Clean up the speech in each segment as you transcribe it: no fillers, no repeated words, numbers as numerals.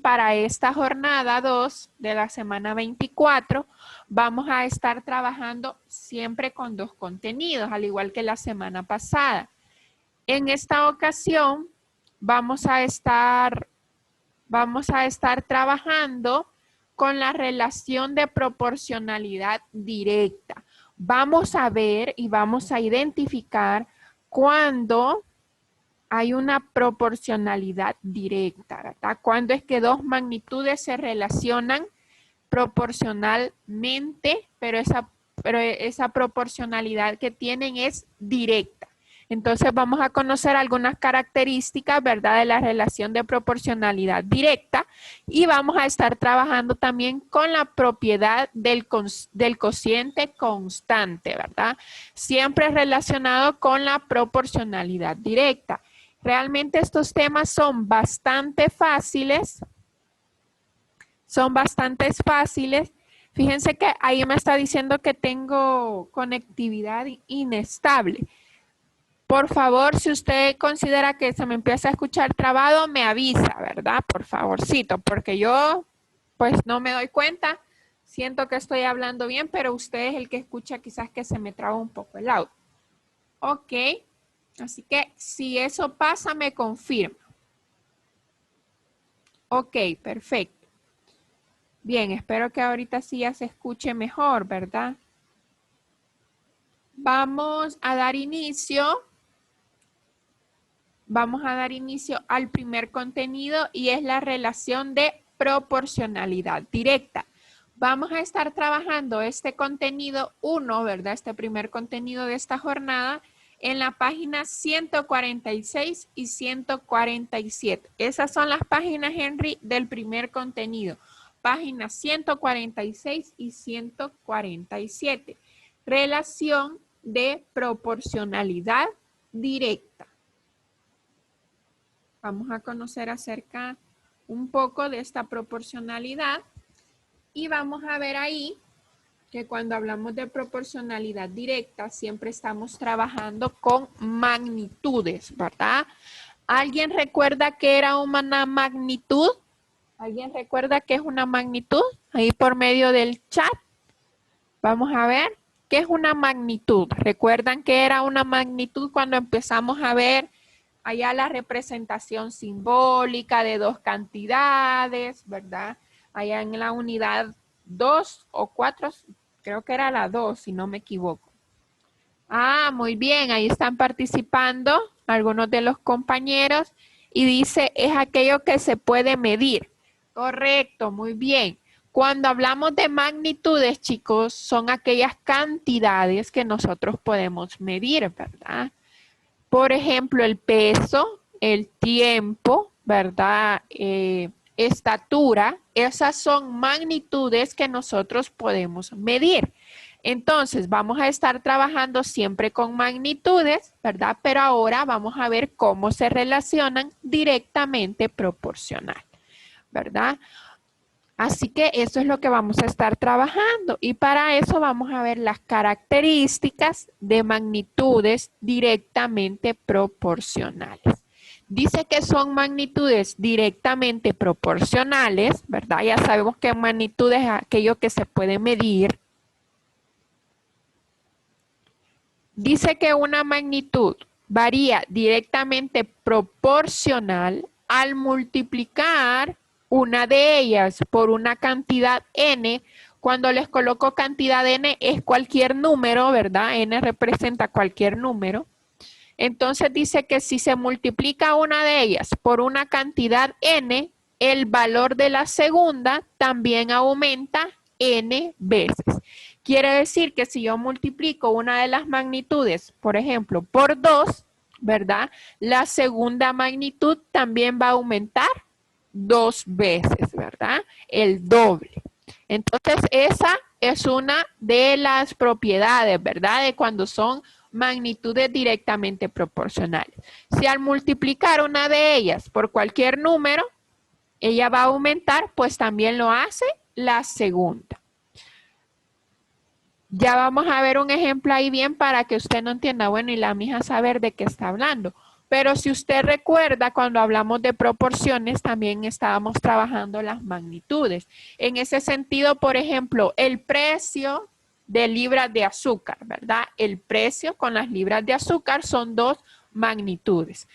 para esta jornada 2 de la semana 24 vamos a estar trabajando siempre con 2 contenidos, al igual que la semana pasada. En esta ocasión vamos a estar trabajando con la relación de proporcionalidad directa. Vamos a ver y vamos a identificar cuando hay una proporcionalidad directa, ¿verdad? Cuando es que 2 magnitudes se relacionan proporcionalmente, pero esa proporcionalidad que tienen es directa. Entonces vamos a conocer algunas características, ¿verdad?, de la relación de proporcionalidad directa y vamos a estar trabajando también con la propiedad del cociente constante, ¿verdad? Siempre relacionado con la proporcionalidad directa. Realmente estos temas son bastante fáciles. Fíjense que ahí me está diciendo que tengo conectividad inestable. Por favor, si usted considera que se me empieza a escuchar trabado, me avisa, ¿verdad? Por favorcito, porque yo pues no me doy cuenta. Siento que estoy hablando bien, pero usted es el que escucha quizás que se me traba un poco el audio. Ok, así que si eso pasa, me confirma. Ok, perfecto. Bien, espero que ahorita sí ya se escuche mejor, ¿verdad? Vamos a dar inicio al primer contenido y es la relación de proporcionalidad directa. Vamos a estar trabajando este contenido 1, ¿verdad? Este primer contenido de esta jornada en la página 146 y 147. Esas son las páginas, Henry, del primer contenido. Páginas 146 y 147. Relación de proporcionalidad directa. Vamos a conocer acerca un poco de esta proporcionalidad y vamos a ver ahí que cuando hablamos de proporcionalidad directa siempre estamos trabajando con magnitudes, ¿verdad? ¿Alguien recuerda qué era una magnitud? ¿Alguien recuerda qué es una magnitud? Ahí por medio del chat. Vamos a ver qué es una magnitud. ¿Recuerdan qué era una magnitud cuando empezamos a ver allá la representación simbólica de 2 cantidades, ¿verdad? Allá en la unidad 2 o 4, creo que era la 2, si no me equivoco. Ah, muy bien, ahí están participando algunos de los compañeros y dice, es aquello que se puede medir. Correcto, muy bien. Cuando hablamos de magnitudes, chicos, son aquellas cantidades que nosotros podemos medir, ¿verdad? Por ejemplo, el peso, el tiempo, ¿verdad? Estatura, esas son magnitudes que nosotros podemos medir. Entonces, vamos a estar trabajando siempre con magnitudes, ¿verdad? Pero ahora vamos a ver cómo se relacionan directamente proporcional, ¿verdad? Así que eso es lo que vamos a estar trabajando y para eso vamos a ver las características de magnitudes directamente proporcionales. Dice que son magnitudes directamente proporcionales, ¿verdad? Ya sabemos que magnitud es aquello que se puede medir. Dice que una magnitud varía directamente proporcional al multiplicar una de ellas por una cantidad n. Cuando les coloco cantidad n es cualquier número, ¿verdad? N representa cualquier número. Entonces dice que si se multiplica una de ellas por una cantidad n, el valor de la segunda también aumenta n veces. Quiere decir que si yo multiplico una de las magnitudes, por ejemplo, por 2, ¿verdad? La segunda magnitud también va a aumentar 2 veces, ¿verdad? El doble. Entonces, esa es una de las propiedades, ¿verdad? De cuando son magnitudes directamente proporcionales. Si al multiplicar una de ellas por cualquier número, ella va a aumentar, pues también lo hace la segunda. Ya vamos a ver un ejemplo ahí bien para que usted no entienda, bueno, y la mija saber de qué está hablando. Pero si usted recuerda, cuando hablamos de proporciones, también estábamos trabajando las magnitudes. En ese sentido, por ejemplo, el precio de libras de azúcar, ¿verdad? El precio con las libras de azúcar son dos magnitudes.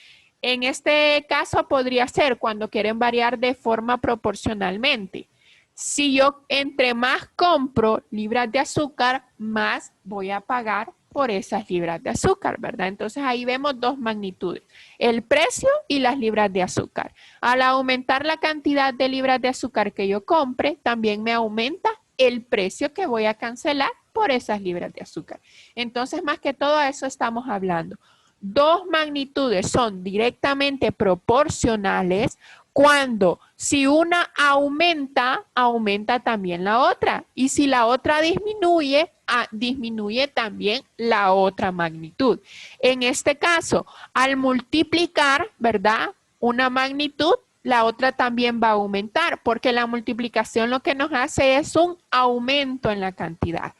En este caso podría ser cuando quieren variar de forma proporcionalmente. Si yo entre más compro libras de azúcar, más voy a pagar por esas libras de azúcar, ¿verdad? Entonces ahí vemos dos magnitudes, el precio y las libras de azúcar. Al aumentar la cantidad de libras de azúcar que yo compre, también me aumenta el precio que voy a cancelar por esas libras de azúcar. Entonces, más que todo eso estamos hablando. Dos magnitudes son directamente proporcionales cuando si una aumenta, aumenta también la otra. Y si la otra disminuye, disminuye también la otra magnitud. En este caso, al multiplicar, ¿verdad? Una magnitud, la otra también va a aumentar, porque la multiplicación lo que nos hace es un aumento en la cantidad,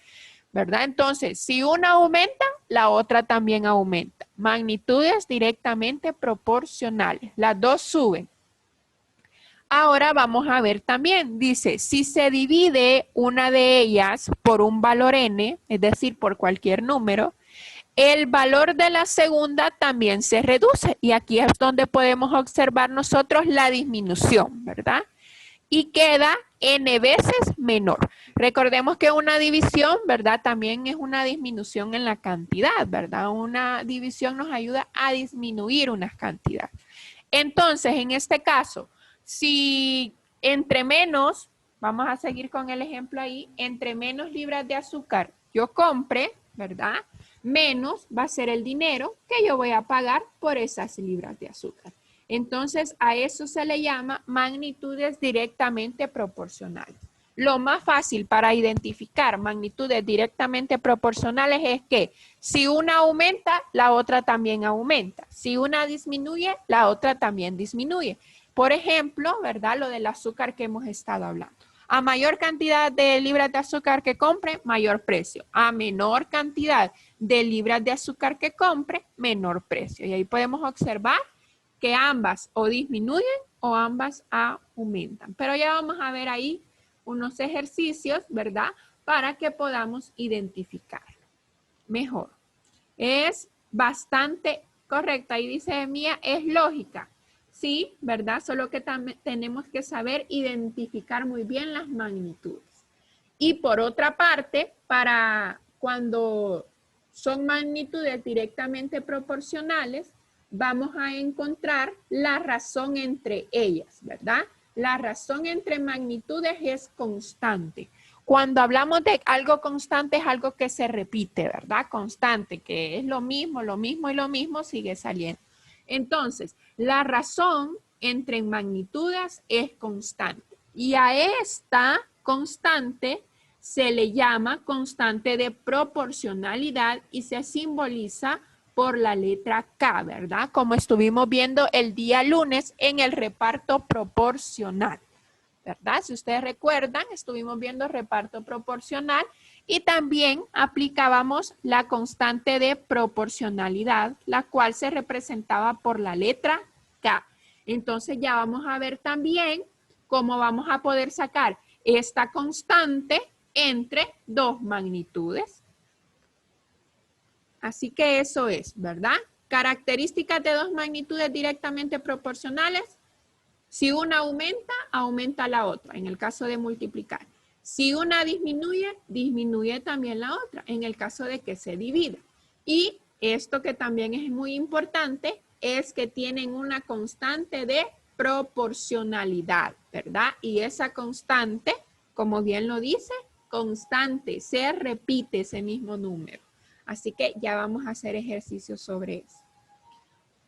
¿verdad? Entonces, si una aumenta, la otra también aumenta. Magnitudes directamente proporcionales. Las dos suben. Ahora vamos a ver también, dice, si se divide una de ellas por un valor n, es decir, por cualquier número, el valor de la segunda también se reduce. Y aquí es donde podemos observar nosotros la disminución, ¿verdad? Y queda n veces menor. Recordemos que una división, ¿verdad? También es una disminución en la cantidad, ¿verdad? Una división nos ayuda a disminuir una cantidad. Entonces, en este caso, si entre menos, vamos a seguir con el ejemplo ahí, entre menos libras de azúcar yo compre, ¿verdad? Menos va a ser el dinero que yo voy a pagar por esas libras de azúcar. Entonces, a eso se le llama magnitudes directamente proporcionales. Lo más fácil para identificar magnitudes directamente proporcionales es que si una aumenta, la otra también aumenta. Si una disminuye, la otra también disminuye. Por ejemplo, ¿verdad? Lo del azúcar que hemos estado hablando. A mayor cantidad de libras de azúcar que compre, mayor precio. A menor cantidad de libras de azúcar que compre, menor precio. Y ahí podemos observar que ambas o disminuyen o ambas aumentan. Pero ya vamos a ver ahí unos ejercicios, ¿verdad? Para que podamos identificarlo mejor. Es bastante correcta y dice Mía, es lógica. Sí, ¿verdad? Solo que también tenemos que saber identificar muy bien las magnitudes. Y por otra parte, para cuando son magnitudes directamente proporcionales, vamos a encontrar la razón entre ellas, ¿verdad? La razón entre magnitudes es constante. Cuando hablamos de algo constante es algo que se repite, ¿verdad? Constante, que es lo mismo y lo mismo sigue saliendo. Entonces, la razón entre magnitudes es constante. Y a esta constante se le llama constante de proporcionalidad y se simboliza por la letra K, ¿verdad? Como estuvimos viendo el día lunes en el reparto proporcional, ¿verdad? Si ustedes recuerdan, estuvimos viendo reparto proporcional y también aplicábamos la constante de proporcionalidad, la cual se representaba por la letra K. Entonces ya vamos a ver también cómo vamos a poder sacar esta constante entre dos magnitudes. Así que eso es, ¿verdad? Características de dos magnitudes directamente proporcionales. Si una aumenta, aumenta la otra, en el caso de multiplicar. Si una disminuye, disminuye también la otra, en el caso de que se divida. Y esto que también es muy importante, es que tienen una constante de proporcionalidad, ¿verdad? Y esa constante, como bien lo dice, constante, se repite ese mismo número. Así que ya vamos a hacer ejercicios sobre eso.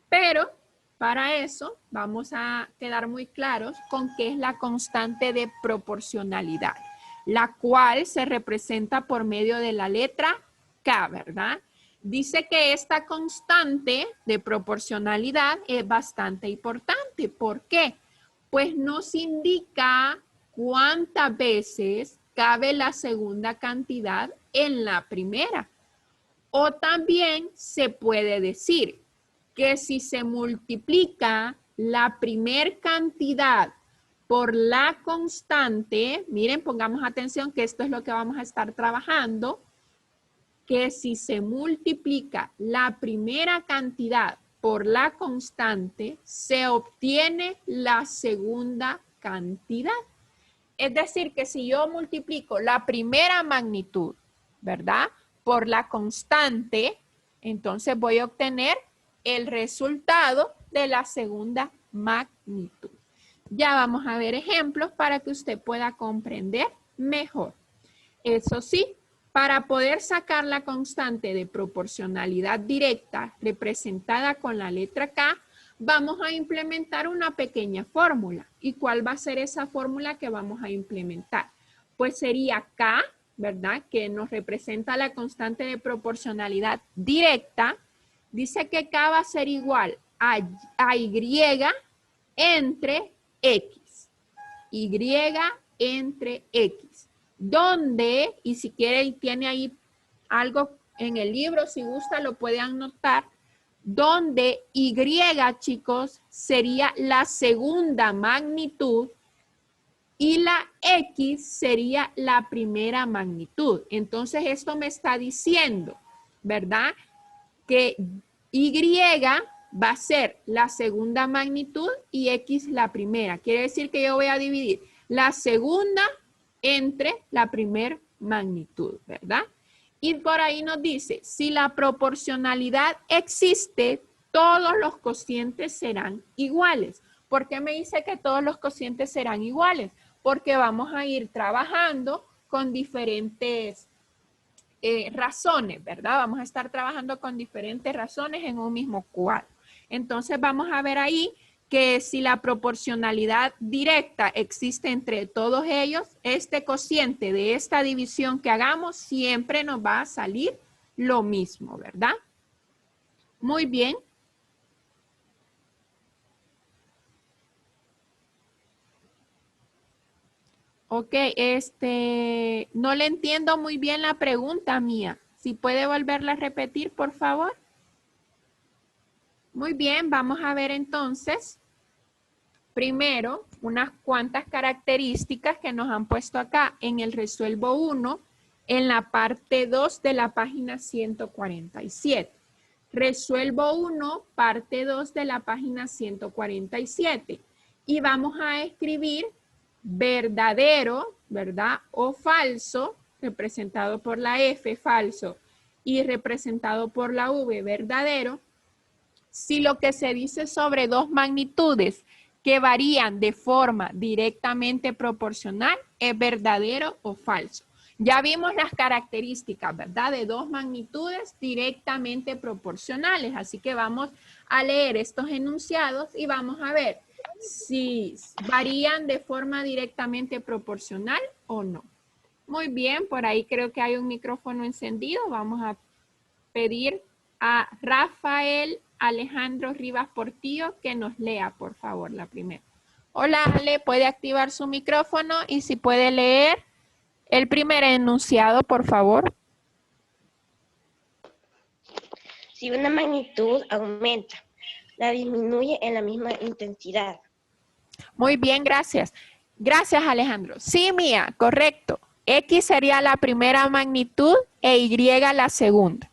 Pero para eso vamos a quedar muy claros con qué es la constante de proporcionalidad, la cual se representa por medio de la letra K, ¿verdad? Dice que esta constante de proporcionalidad es bastante importante. ¿Por qué? Pues nos indica cuántas veces cabe la segunda cantidad en la primera. O también se puede decir que si se multiplica la primer cantidad por la constante, miren, pongamos atención que esto es lo que vamos a estar trabajando, que si se multiplica la primera cantidad por la constante, se obtiene la segunda cantidad. Es decir, que si yo multiplico la primera magnitud, ¿verdad?, por la constante, entonces voy a obtener el resultado de la segunda magnitud. Ya vamos a ver ejemplos para que usted pueda comprender mejor. Eso sí, para poder sacar la constante de proporcionalidad directa representada con la letra K, vamos a implementar una pequeña fórmula. ¿Y cuál va a ser esa fórmula que vamos a implementar? Pues sería K, ¿verdad?, que nos representa la constante de proporcionalidad directa. Dice que K va a ser igual a Y entre X. Y entre X. Donde, y si quiere y tiene ahí algo en el libro, si gusta lo puede anotar, donde Y, chicos, sería la segunda magnitud y la X sería la primera magnitud. Entonces esto me está diciendo, ¿verdad?, que Y va a ser la segunda magnitud y X la primera. Quiere decir que yo voy a dividir la segunda entre la primera magnitud, ¿verdad? Y por ahí nos dice, si la proporcionalidad existe, todos los cocientes serán iguales. ¿Por qué me dice que todos los cocientes serán iguales? Porque vamos a ir trabajando con diferentes razones, ¿verdad? Vamos a estar trabajando con diferentes razones en un mismo cuadro. Entonces vamos a ver ahí que si la proporcionalidad directa existe entre todos ellos, este cociente de esta división que hagamos siempre nos va a salir lo mismo, ¿verdad? Muy bien. Ok, no le entiendo muy bien la pregunta mía. Si puede volverla a repetir, por favor. Muy bien, vamos a ver entonces, primero, unas cuantas características que nos han puesto acá en el resuelvo 1, en la parte 2 de la página 147. Resuelvo 1, parte 2 de la página 147. Y vamos a escribir verdadero, ¿verdad?, o falso, representado por la F, falso, y representado por la V, verdadero, si lo que se dice sobre dos magnitudes que varían de forma directamente proporcional es verdadero o falso. Ya vimos las características, ¿verdad?, de dos magnitudes directamente proporcionales. Así que vamos a leer estos enunciados y vamos a ver si varían de forma directamente proporcional o no. Muy bien, por ahí creo que hay un micrófono encendido. Vamos a pedir a Rafael Alejandro Rivas Portillo que nos lea, por favor, la primera. Hola, Ale, puede activar su micrófono y si puede leer el primer enunciado, por favor. Si una magnitud aumenta, la disminuye en la misma intensidad. Muy bien, gracias. Gracias, Alejandro. Sí, Mía, correcto. X sería la primera magnitud e Y la segunda.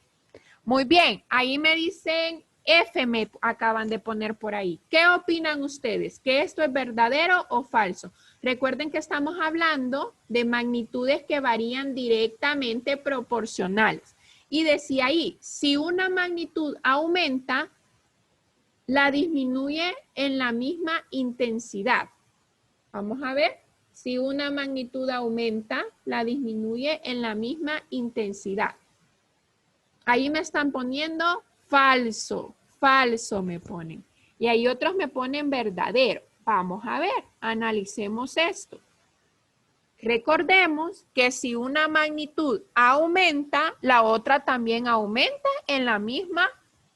Muy bien, ahí me dicen F, me acaban de poner por ahí. ¿Qué opinan ustedes? ¿Que esto es verdadero o falso? Recuerden que estamos hablando de magnitudes que varían directamente proporcionales. Y decía ahí, si una magnitud aumenta, la disminuye en la misma intensidad. Vamos a ver, si una magnitud aumenta, la disminuye en la misma intensidad. Ahí me están poniendo falso, falso me ponen. Y ahí otros me ponen verdadero. Vamos a ver, analicemos esto. Recordemos que si una magnitud aumenta, la otra también aumenta en la misma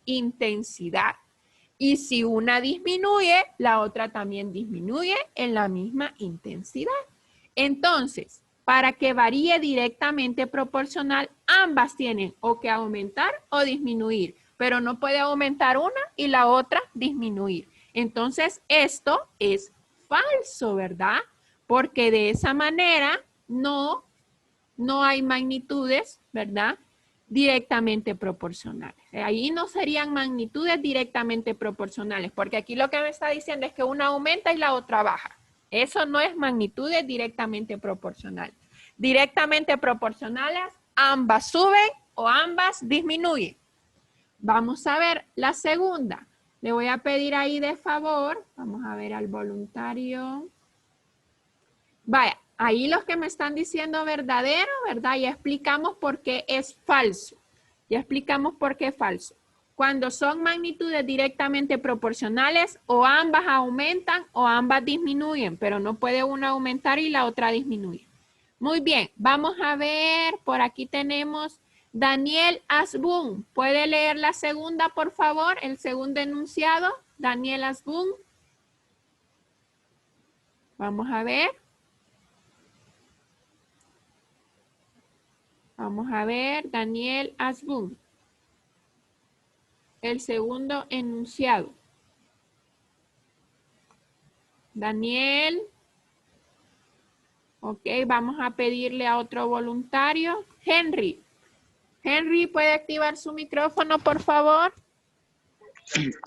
intensidad. Y si una disminuye, la otra también disminuye en la misma intensidad. Entonces, para que varíe directamente proporcional, ambas tienen o que aumentar o disminuir. pero no puede aumentar una y la otra disminuir. Entonces, esto es falso, ¿verdad? Porque de esa manera no hay magnitudes, ¿verdad? Directamente proporcionales. Ahí no serían magnitudes directamente proporcionales, porque aquí lo que me está diciendo es que una aumenta y la otra baja. Eso no es magnitudes directamente proporcionales. Directamente proporcionales, ambas suben o ambas disminuyen. Vamos a ver la segunda. Le voy a pedir ahí de favor, vamos a ver al voluntario. Vaya, ahí los que me están diciendo verdadero, ¿verdad? Ya explicamos por qué es falso. Ya explicamos por qué es falso. Cuando son magnitudes directamente proporcionales, o ambas aumentan o ambas disminuyen, pero no puede una aumentar y la otra disminuir. Muy bien, vamos a ver, por aquí tenemos Daniel Asbun. ¿Puede leer la segunda, por favor? El segundo enunciado, Daniel Asbun. Vamos a ver. Vamos a ver, Daniel Asbun. El segundo enunciado. Daniel. Ok, vamos a pedirle a otro voluntario. Henry. Henry, ¿puede activar su micrófono, por favor?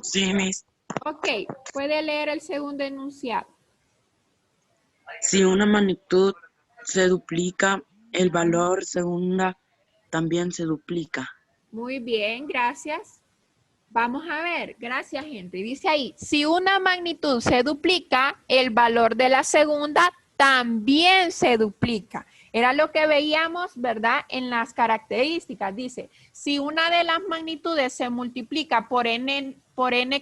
Sí, Miss. Ok, puede leer el segundo enunciado. Si una magnitud se duplica, el valor segunda también se duplica. Muy bien, gracias. Vamos a ver, gracias Henry. Dice ahí, si una magnitud se duplica, el valor de la segunda también se duplica. Era lo que veíamos, ¿verdad? En las características. Dice, si una de las magnitudes se multiplica por n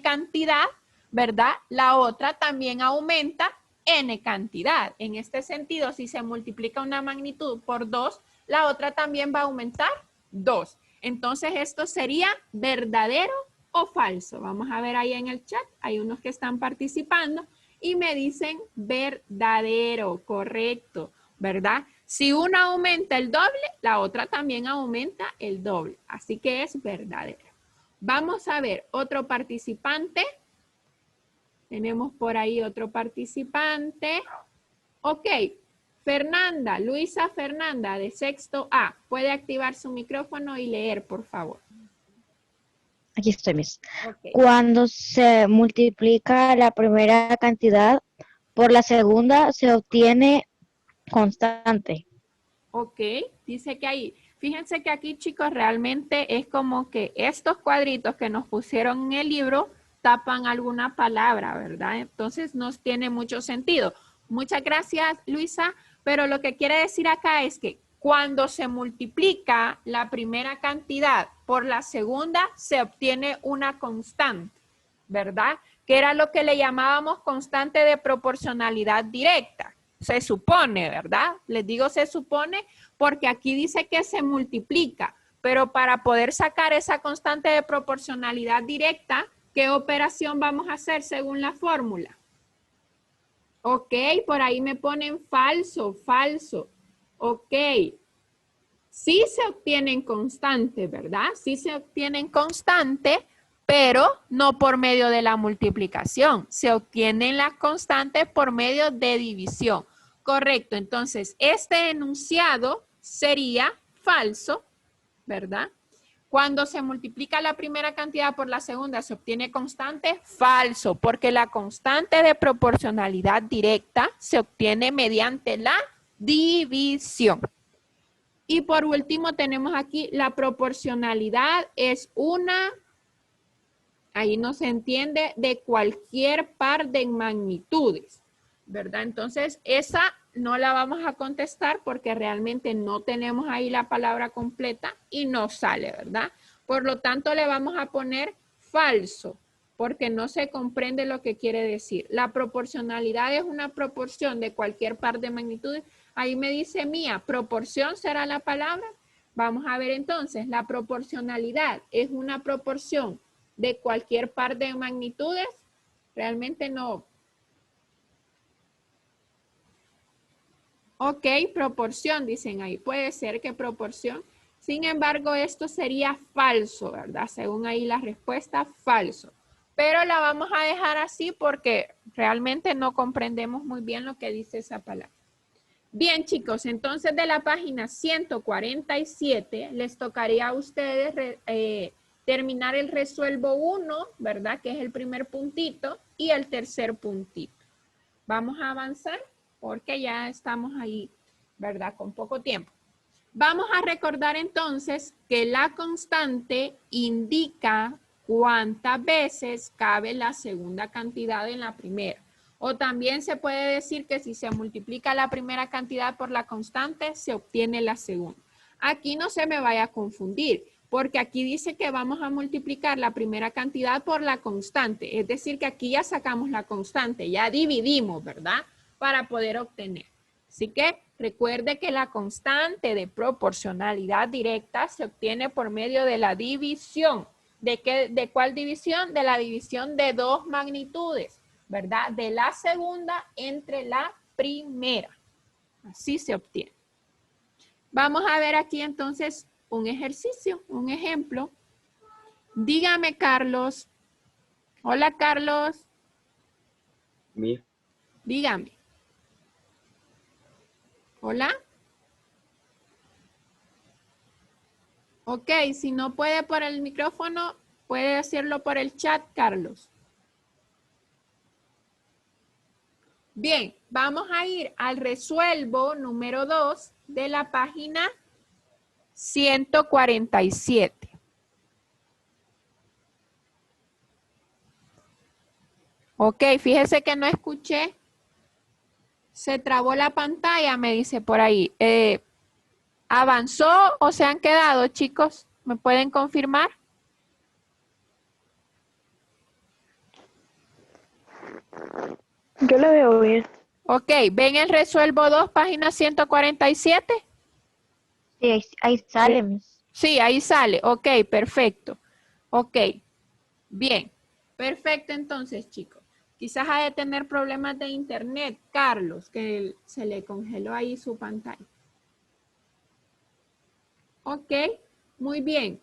cantidad, ¿verdad? La otra también aumenta n cantidad. En este sentido, si se multiplica una magnitud por 2, la otra también va a aumentar 2. Entonces, esto sería verdadero o falso. Vamos a ver ahí en el chat. Hay unos que están participando y me dicen verdadero, correcto, ¿verdad? Si una aumenta el doble, la otra también aumenta el doble. Así que es verdadero. Vamos a ver otro participante. Tenemos por ahí otro participante. Ok. Fernanda, Luisa Fernanda de sexto A. Puede activar su micrófono y leer, por favor. Aquí estoy, Miss. Okay. Cuando se multiplica la primera cantidad por la segunda, se obtiene constante. Ok, dice que ahí, fíjense que aquí, chicos, realmente es como que estos cuadritos que nos pusieron en el libro tapan alguna palabra, ¿verdad? Entonces no tiene mucho sentido. Muchas gracias, Luisa, pero lo que quiere decir acá es que cuando se multiplica la primera cantidad por la segunda, se obtiene una constante, ¿verdad? Que era lo que le llamábamos constante de proporcionalidad directa. Se supone, ¿verdad? Les digo se supone porque aquí dice que se multiplica, pero para poder sacar esa constante de proporcionalidad directa, ¿qué operación vamos a hacer según la fórmula? Ok, por ahí me ponen falso, falso. Ok. Sí se obtienen constantes, ¿verdad? Sí se obtienen constantes, pero no por medio de la multiplicación. Se obtienen las constantes por medio de división. Correcto, entonces este enunciado sería falso, ¿verdad? Cuando se multiplica la primera cantidad por la segunda, ¿se obtiene constante? Falso, porque la constante de proporcionalidad directa se obtiene mediante la división. Y por último tenemos aquí la proporcionalidad es una, ahí no se entiende, de cualquier par de magnitudes, ¿verdad? Entonces esa no la vamos a contestar porque realmente no tenemos ahí la palabra completa y no sale, ¿verdad? Por lo tanto le vamos a poner falso porque no se comprende lo que quiere decir. La proporcionalidad es una proporción de cualquier par de magnitudes. Ahí me dice Mía, ¿proporción será la palabra? Vamos a ver entonces, la proporcionalidad es una proporción de cualquier par de magnitudes. Realmente no. Ok, proporción, dicen ahí. Puede ser que proporción. Sin embargo, esto sería falso, ¿verdad? Según ahí la respuesta, falso. Pero la vamos a dejar así porque realmente no comprendemos muy bien lo que dice esa palabra. Bien, chicos, entonces de la página 147 les tocaría a ustedes terminar el resuelvo 1, ¿verdad? Que es el primer puntito y el tercer puntito. Vamos a avanzar porque ya estamos ahí, ¿verdad? Con poco tiempo. Vamos a recordar entonces que la constante indica cuántas veces cabe la segunda cantidad en la primera. O también se puede decir que si se multiplica la primera cantidad por la constante, se obtiene la segunda. Aquí no se me vaya a confundir, porque aquí dice que vamos a multiplicar la primera cantidad por la constante. Es decir, que aquí ya sacamos la constante, ya dividimos, ¿verdad? Para poder obtener. Así que recuerde que la constante de proporcionalidad directa se obtiene por medio de la división. ¿De cuál división? De la división de dos magnitudes, ¿verdad? De la segunda entre la primera. Así se obtiene. Vamos a ver aquí entonces un ejercicio, un ejemplo. Dígame, Carlos. Hola, Carlos. Dígame. Hola. Ok, si no puede por el micrófono, puede decirlo por el chat, Carlos. Bien, vamos a ir al resuelvo número 2 de la página 147. Ok, fíjese que no escuché. Se trabó la pantalla, me dice por ahí. ¿Avanzó o se han quedado, chicos? ¿Me pueden confirmar? Yo la veo bien. Ok, ¿ven el resuelvo 2, página 147? Sí, ahí sale, Miss. Sí, ahí sale. Ok, perfecto. Ok, bien. Perfecto entonces, chicos. Quizás ha de tener problemas de internet, Carlos, que se le congeló ahí su pantalla. Ok, muy bien.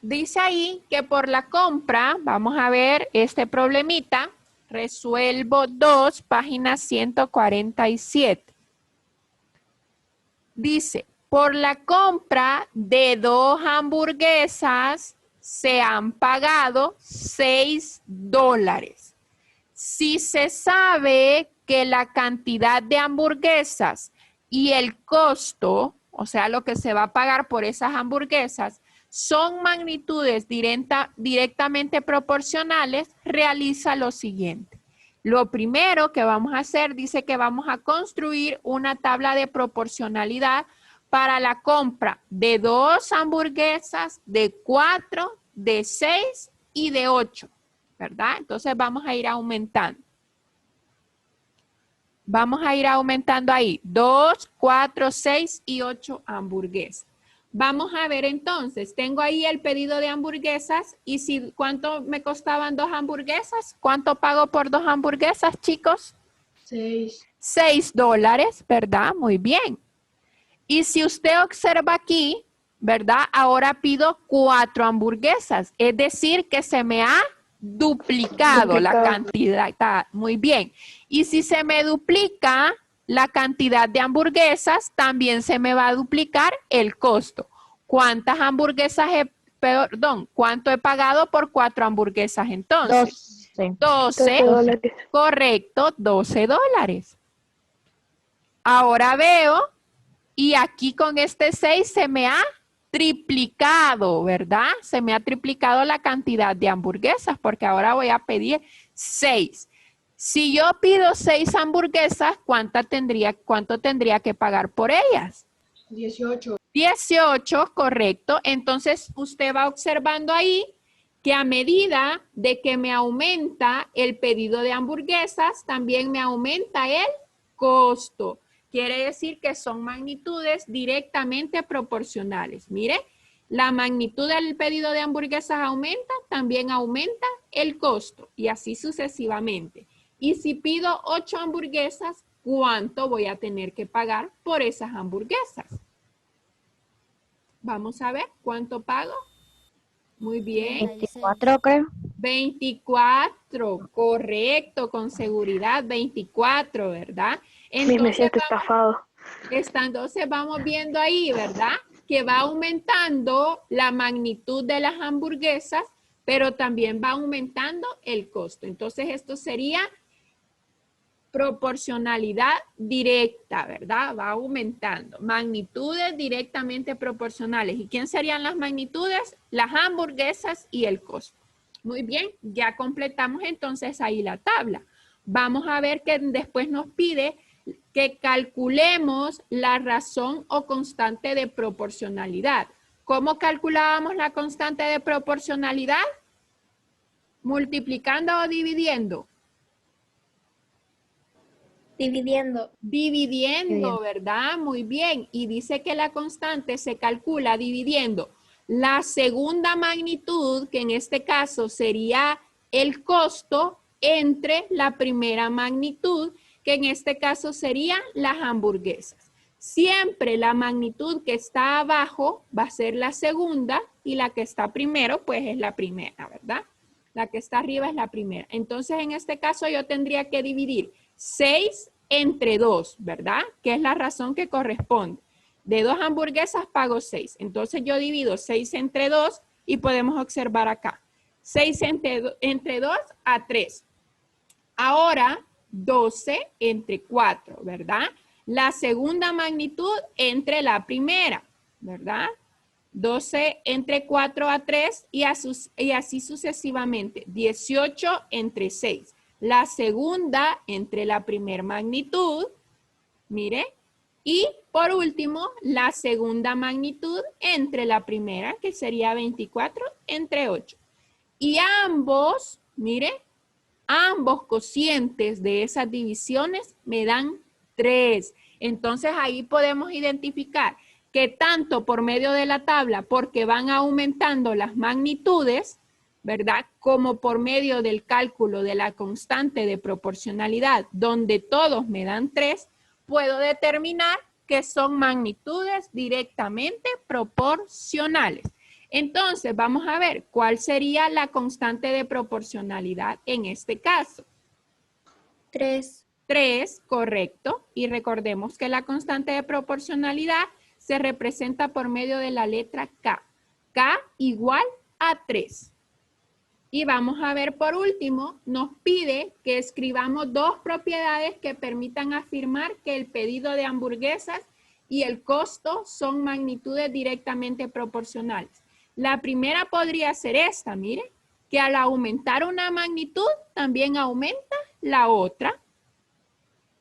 Dice ahí que por la compra, vamos a ver este problemita, resuelvo 2, página 147. Dice, por la compra de 2 hamburguesas se han pagado $6. Si se sabe que la cantidad de hamburguesas y el costo, o sea, lo que se va a pagar por esas hamburguesas, son magnitudes directamente proporcionales, realiza lo siguiente. Lo primero que vamos a hacer, dice que vamos a construir una tabla de proporcionalidad para la compra de 2 hamburguesas, de 4, de 6 y de 8, ¿verdad? Entonces vamos a ir aumentando. Vamos a ir aumentando ahí 2, 4, 6 y 8 hamburguesas. Vamos a ver entonces, tengo ahí el pedido de hamburguesas y si ¿cuánto me costaban 2 hamburguesas? ¿Cuánto pago por 2 hamburguesas, chicos? $6, ¿verdad? Muy bien. Y si usted observa aquí, ¿verdad? Ahora pido 4 hamburguesas, es decir que se me ha duplicado la cantidad. Muy bien. Y si se me duplica la cantidad de hamburguesas, también se me va a duplicar el costo. ¿Cuántas hamburguesas cuánto he pagado por 4 hamburguesas entonces? 12. $12. Correcto, $12. Ahora veo, y aquí con este 6 se me ha triplicado, ¿verdad? Se me ha triplicado la cantidad de hamburguesas porque ahora voy a pedir 6. Si yo pido 6 hamburguesas, ¿cuánto tendría que pagar por ellas? 18. 18, correcto. Entonces, usted va observando ahí que a medida de que me aumenta el pedido de hamburguesas, también me aumenta el costo. Quiere decir que son magnitudes directamente proporcionales. Mire, la magnitud del pedido de hamburguesas aumenta, también aumenta el costo y así sucesivamente. Y si pido 8 hamburguesas, ¿cuánto voy a tener que pagar por esas hamburguesas? Vamos a ver cuánto pago. Muy bien. 24, creo. 24, correcto, con seguridad, 24, ¿verdad? Me siento estafado. Entonces vamos viendo ahí, ¿verdad? Que va aumentando la magnitud de las hamburguesas, pero también va aumentando el costo. Entonces esto sería proporcionalidad directa, ¿verdad? Va aumentando. Magnitudes directamente proporcionales. ¿Y quién serían las magnitudes? Las hamburguesas y el costo. Muy bien, ya completamos entonces ahí la tabla. Vamos a ver que después nos pide que calculemos la razón o constante de proporcionalidad. ¿Cómo calculábamos la constante de proporcionalidad? ¿Multiplicando o dividiendo? Dividiendo. Dividiendo, ¿verdad? Muy bien. Y dice que la constante se calcula dividiendo la segunda magnitud, que en este caso sería el costo, entre la primera magnitud, que en este caso serían las hamburguesas. Siempre la magnitud que está abajo va a ser la segunda y la que está primero, pues es la primera, ¿verdad? La que está arriba es la primera. Entonces, en este caso yo tendría que dividir 6 entre 2, ¿verdad? Que es la razón que corresponde. De 2 hamburguesas pago 6. Entonces yo divido 6 entre 2 y podemos observar acá. 6 entre 2 a 3. Ahora 12 entre 4, ¿verdad? La segunda magnitud entre la primera, ¿verdad? 12 entre 4 a 3 y así sucesivamente. 18 entre 6. La segunda entre la primera magnitud, mire, y por último, la segunda magnitud entre la primera, que sería 24 entre 8. Y ambos, mire, ambos cocientes de esas divisiones me dan 3. Entonces ahí podemos identificar que tanto por medio de la tabla, porque van aumentando las magnitudes, ¿verdad? Como por medio del cálculo de la constante de proporcionalidad, donde todos me dan 3, puedo determinar que son magnitudes directamente proporcionales. Entonces, vamos a ver cuál sería la constante de proporcionalidad en este caso. 3. 3, correcto. Y recordemos que la constante de proporcionalidad se representa por medio de la letra K. K igual a 3. Y vamos a ver por último, nos pide que escribamos 2 propiedades que permitan afirmar que el pedido de hamburguesas y el costo son magnitudes directamente proporcionales. La primera podría ser esta, mire, que al aumentar una magnitud también aumenta la otra.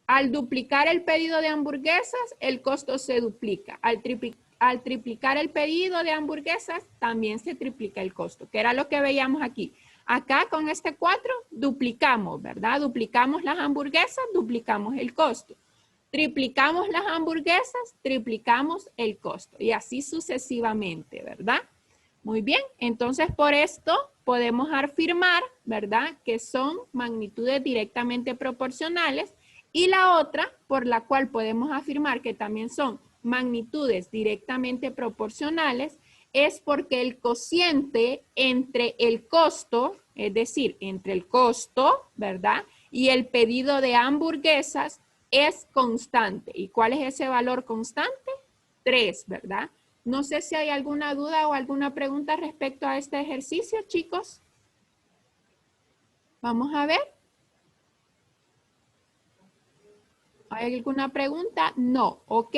Al duplicar el pedido de hamburguesas, el costo se duplica. Al triplicar el pedido de hamburguesas, también se triplica el costo, que era lo que veíamos aquí. Acá con este 4 duplicamos, ¿verdad? Duplicamos las hamburguesas, duplicamos el costo. Triplicamos las hamburguesas, triplicamos el costo. Y así sucesivamente, ¿verdad? Muy bien, entonces por esto podemos afirmar, ¿verdad? Que son magnitudes directamente proporcionales. Y la otra, por la cual podemos afirmar que también son magnitudes directamente proporcionales, es porque el cociente entre el costo, es decir, entre el costo, ¿verdad? Y el pedido de hamburguesas es constante. ¿Y cuál es ese valor constante? 3, ¿verdad? No sé si hay alguna duda o alguna pregunta respecto a este ejercicio, chicos. Vamos a ver. ¿Hay alguna pregunta? No. Ok.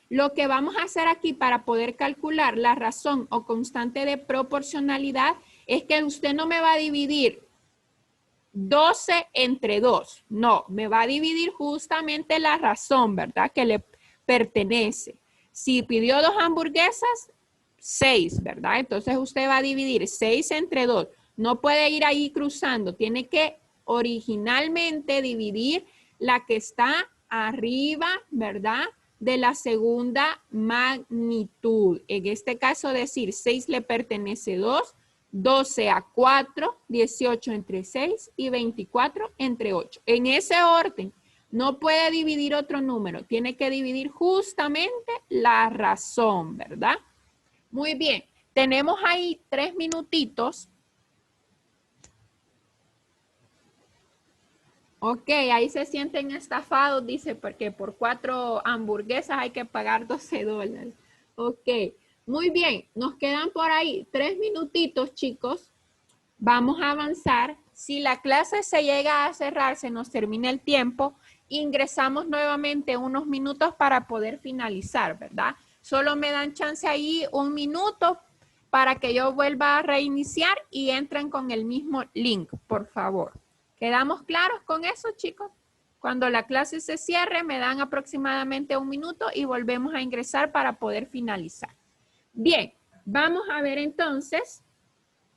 Lo que vamos a hacer aquí para poder calcular la razón o constante de proporcionalidad es que usted no me va a dividir 12 entre 2. No, me va a dividir justamente la razón, ¿verdad? Que le pertenece. Si pidió 2 hamburguesas, 6, ¿verdad? Entonces usted va a dividir 6 entre 2. No puede ir ahí cruzando. Tiene que originalmente dividir la que está arriba, ¿verdad? De la segunda magnitud. En este caso decir 6 le pertenece 2, 12 a 4, 18 entre 6 y 24 entre 8. En ese orden, no puede dividir otro número. Tiene que dividir justamente la razón, ¿verdad? Muy bien. Tenemos ahí 3 minutitos. Ok, ahí se sienten estafados, dice, porque por 4 hamburguesas hay que pagar $12. Ok, muy bien. Nos quedan por ahí 3 minutitos, chicos. Vamos a avanzar. Si la clase se llega a cerrar, se nos termina el tiempo, ingresamos nuevamente unos minutos para poder finalizar, ¿verdad? Solo me dan chance ahí 1 minuto para que yo vuelva a reiniciar y entren con el mismo link, por favor. ¿Quedamos claros con eso, chicos? Cuando la clase se cierre, me dan aproximadamente 1 minuto y volvemos a ingresar para poder finalizar. Bien, vamos a ver entonces,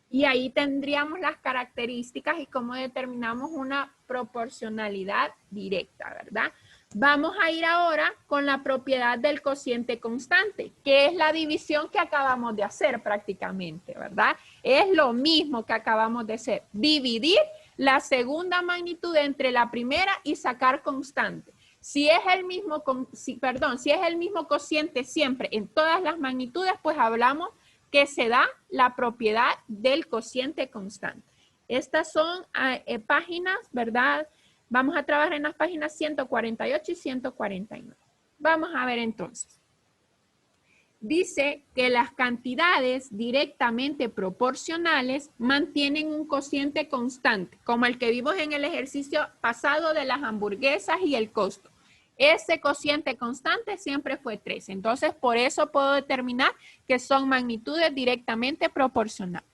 y ahí tendríamos las características y cómo determinamos una proporcionalidad directa, ¿verdad? Vamos a ir ahora con la propiedad del cociente constante, que es la división que acabamos de hacer prácticamente, ¿verdad? Es lo mismo que acabamos de hacer, dividir la segunda magnitud entre la primera y sacar constante. Si es el mismo, si es el mismo cociente siempre en todas las magnitudes, pues hablamos que se da la propiedad del cociente constante. Estas son páginas, ¿verdad? Vamos a trabajar en las páginas 148 y 149. Vamos a ver entonces. Dice que las cantidades directamente proporcionales mantienen un cociente constante, como el que vimos en el ejercicio pasado de las hamburguesas y el costo. Ese cociente constante siempre fue 3. Entonces, por eso puedo determinar que son magnitudes directamente proporcionales.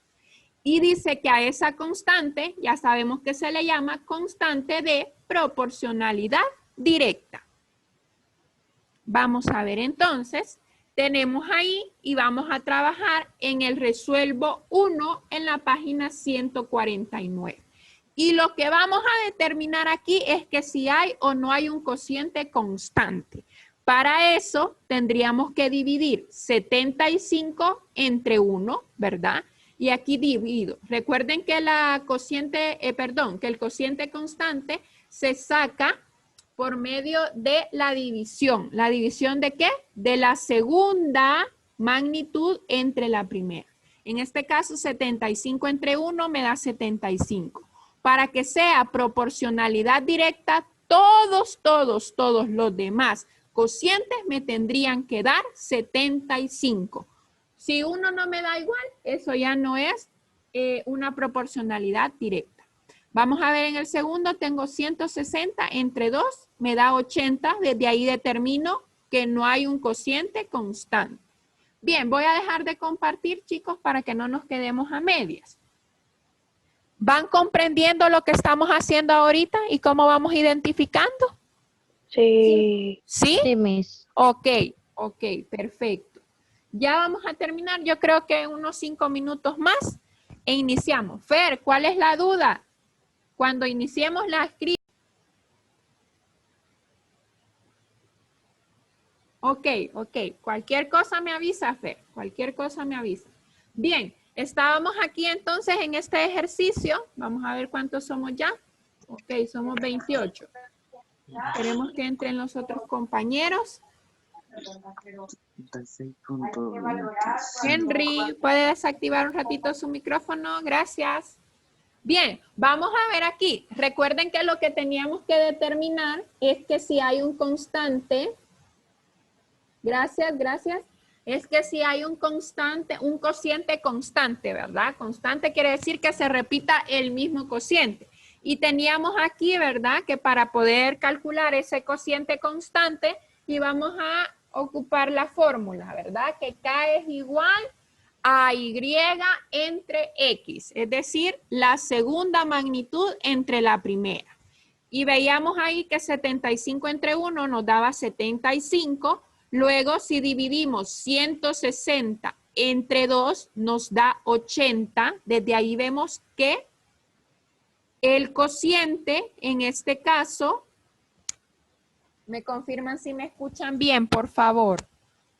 Y dice que a esa constante, ya sabemos que se le llama constante de proporcionalidad directa. Vamos a ver entonces. Tenemos ahí y vamos a trabajar en el resuelvo 1 en la página 149. Y lo que vamos a determinar aquí es que si hay o no hay un cociente constante. Para eso tendríamos que dividir 75 entre 1, ¿verdad? Y aquí divido. Recuerden que que el cociente constante se saca por medio de la división. ¿La división de qué? De la segunda magnitud entre la primera. En este caso, 75 entre 1 me da 75. Para que sea proporcionalidad directa, todos los demás cocientes me tendrían que dar 75. Si uno no me da igual, eso ya no es una proporcionalidad directa. Vamos a ver en el segundo, tengo 160 entre 2, me da 80. Desde ahí determino que no hay un cociente constante. Bien, voy a dejar de compartir, chicos, para que no nos quedemos a medias. ¿Van comprendiendo lo que estamos haciendo ahorita y cómo vamos identificando? Sí. ¿Sí? Sí, Miss. Ok, perfecto. Ya vamos a terminar, yo creo que en unos 5 minutos más e iniciamos. Fer, ¿cuál es la duda? Cuando iniciemos la escritura. Ok. Cualquier cosa me avisa, Fer. Cualquier cosa me avisa. Bien, estábamos aquí entonces en este ejercicio. Vamos a ver cuántos somos ya. Ok, somos 28. Queremos que entren los otros compañeros. Henry, ¿puede desactivar un ratito su micrófono? Gracias. Bien, vamos a ver aquí. Recuerden que lo que teníamos que determinar es que si hay un constante, gracias, es que si hay un constante, un cociente constante, ¿verdad? Constante quiere decir que se repita el mismo cociente. Y teníamos aquí, ¿verdad? Que para poder calcular ese cociente constante íbamos a ocupar la fórmula, ¿verdad? Que K es igual a Y entre X, es decir, la segunda magnitud entre la primera. Y veíamos ahí que 75 entre 1 nos daba 75. Luego, si dividimos 160 entre 2, nos da 80. Desde ahí vemos que el cociente, en este caso, me confirman si me escuchan bien, por favor.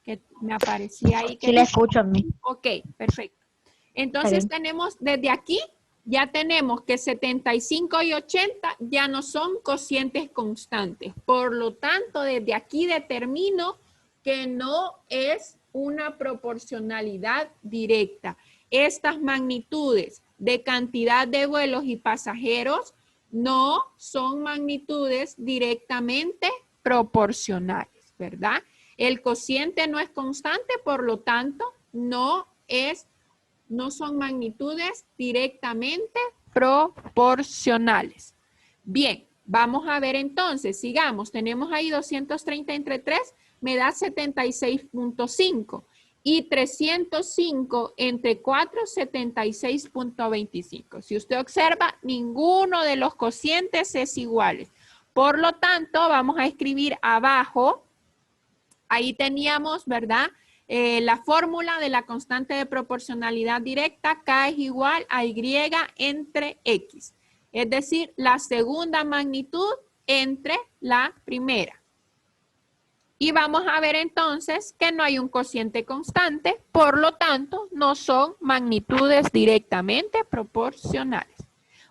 Que me aparecía ahí. Sí, le escucho a mí. Ok, perfecto. Entonces tenemos desde aquí, ya tenemos que 75 y 80 ya no son cocientes constantes. Por lo tanto, desde aquí determino que no es una proporcionalidad directa. Estas magnitudes de cantidad de vuelos y pasajeros no son magnitudes directamente proporcionales, ¿verdad? El cociente no es constante, por lo tanto, no son magnitudes directamente proporcionales. Bien, vamos a ver entonces, sigamos. Tenemos ahí 230 entre 3, me da 76.5. Y 305 entre 4, 76.25. Si usted observa, ninguno de los cocientes es igual. Por lo tanto, vamos a escribir abajo, ahí teníamos, ¿verdad? La fórmula de la constante de proporcionalidad directa, K es igual a Y entre X. Es decir, la segunda magnitud entre la primera. Y vamos a ver entonces que no hay un cociente constante, por lo tanto, no son magnitudes directamente proporcionales.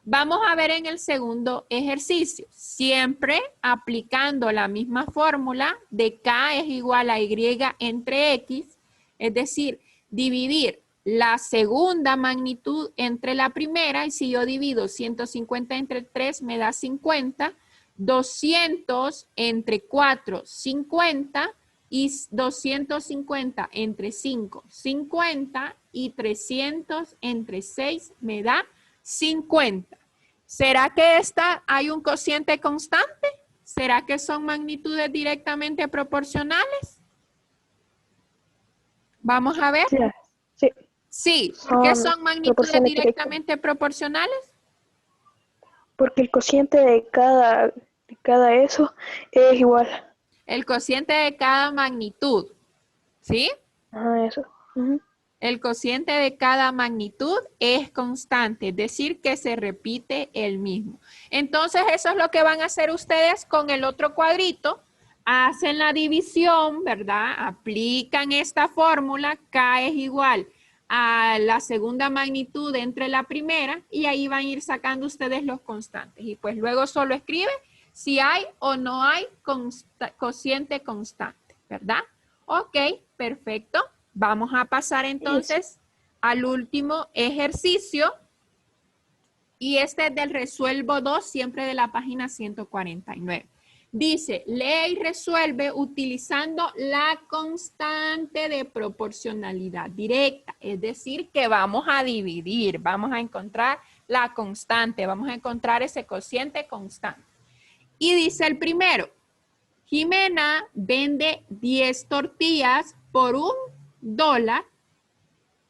Vamos a ver en el segundo ejercicio, siempre aplicando la misma fórmula de K es igual a Y entre X, es decir, dividir la segunda magnitud entre la primera, y si yo divido 150 entre 3 me da 50, 200 entre 4, 50, y 250 entre 5, 50, y 300 entre 6 me da 50. ¿Será que hay un cociente constante? ¿Será que son magnitudes directamente proporcionales? Vamos a ver. Sí. Sí, ¿por qué son magnitudes proporciones directamente proporcionales? Porque el cociente de cada eso es igual. El cociente de cada magnitud, ¿sí? Ajá, eso. Ujú. El cociente de cada magnitud es constante, es decir, que se repite el mismo. Entonces, eso es lo que van a hacer ustedes con el otro cuadrito. Hacen la división, ¿verdad? Aplican esta fórmula, K es igual a la segunda magnitud entre la primera, y ahí van a ir sacando ustedes los constantes. Y pues luego solo escribe si hay o no hay cociente constante, ¿verdad? Ok, perfecto. Vamos a pasar entonces al último ejercicio. Y este es del resuelvo 2, siempre de la página 149. Dice, lee y resuelve utilizando la constante de proporcionalidad directa. Es decir, que vamos a dividir, vamos a encontrar la constante, vamos a encontrar ese cociente constante. Y dice el primero, Jimena vende 10 tortillas por $1.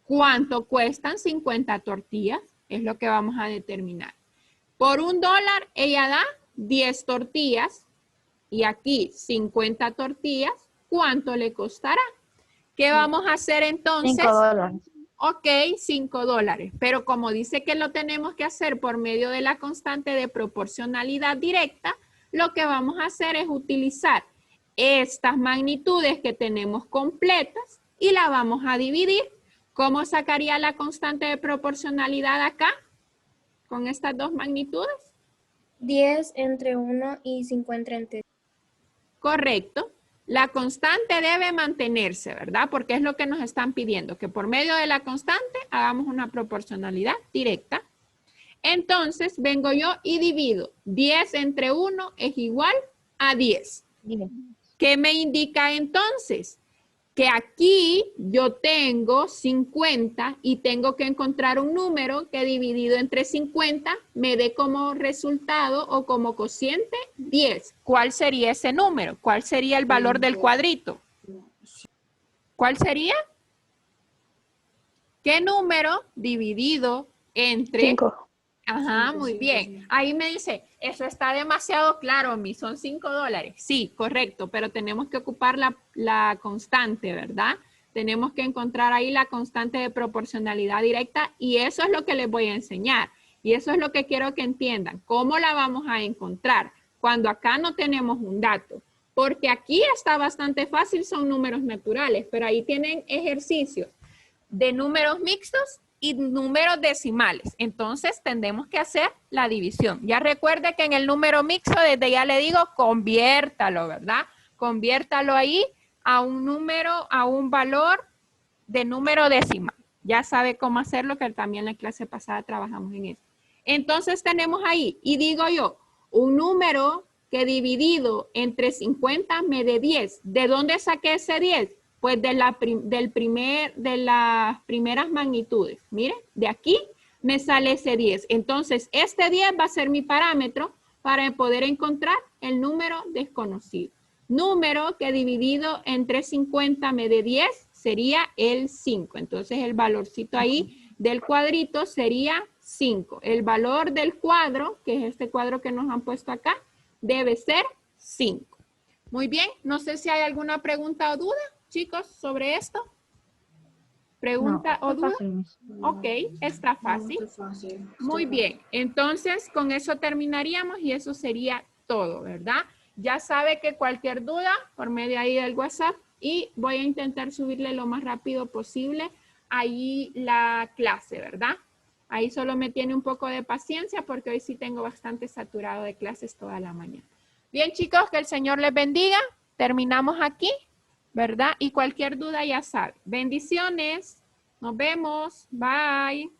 ¿Cuánto cuestan 50 tortillas? Es lo que vamos a determinar. Por $1 ella da 10 tortillas y aquí 50 tortillas. ¿Cuánto le costará? ¿Qué vamos a hacer entonces? $5. Ok, $5. Pero como dice que lo tenemos que hacer por medio de la constante de proporcionalidad directa, lo que vamos a hacer es utilizar estas magnitudes que tenemos completas y la vamos a dividir. ¿Cómo sacaría la constante de proporcionalidad acá? Con estas dos magnitudes. 10 entre 1 y 50 entre 3. Correcto. La constante debe mantenerse, ¿verdad? Porque es lo que nos están pidiendo, que por medio de la constante hagamos una proporcionalidad directa. Entonces, vengo yo y divido. 10 entre 1 es igual a 10. ¿Qué me indica entonces? Que aquí yo tengo 50 y tengo que encontrar un número que dividido entre 50 me dé como resultado o como cociente 10. ¿Cuál sería ese número? ¿Cuál sería el valor del cuadrito? ¿Cuál sería? ¿Qué número dividido entre... 5. Ajá, muy bien. Ahí me dice, eso está demasiado claro, son $5. Sí, correcto, pero tenemos que ocupar la constante, ¿verdad? Tenemos que encontrar ahí la constante de proporcionalidad directa y eso es lo que les voy a enseñar. Y eso es lo que quiero que entiendan. ¿Cómo la vamos a encontrar? Cuando acá no tenemos un dato. Porque aquí está bastante fácil, son números naturales, pero ahí tienen ejercicios de números mixtos y números decimales. Entonces, tendremos que hacer la división. Ya recuerde que en el número mixto, desde ya le digo, conviértalo, ¿verdad? Conviértalo ahí a un número, a un valor de número decimal. Ya sabe cómo hacerlo, que también en la clase pasada trabajamos en eso. Entonces tenemos ahí, y digo yo, un número que dividido entre 50 me dé 10. ¿De dónde saqué ese 10? Pues de las primeras magnitudes. Miren, de aquí me sale ese 10. Entonces, este 10 va a ser mi parámetro para poder encontrar el número desconocido. Número que dividido entre 50 me dé 10 sería el 5. Entonces, el valorcito ahí del cuadrito sería 5. El valor del cuadro, que es este cuadro que nos han puesto acá, debe ser 5. Muy bien, no sé si hay alguna pregunta o duda, chicos, sobre esto. ¿Pregunta o duda? Ok, está fácil. Muy bien, entonces con eso terminaríamos y eso sería todo, ¿verdad? Ya sabe que cualquier duda, por medio ahí del WhatsApp, y voy a intentar subirle lo más rápido posible ahí la clase, ¿verdad? Ahí solo me tiene un poco de paciencia porque hoy sí tengo bastante saturado de clases toda la mañana. Bien, chicos, que el Señor les bendiga. Terminamos aquí, ¿verdad? Y cualquier duda ya sabe. Bendiciones. Nos vemos. Bye.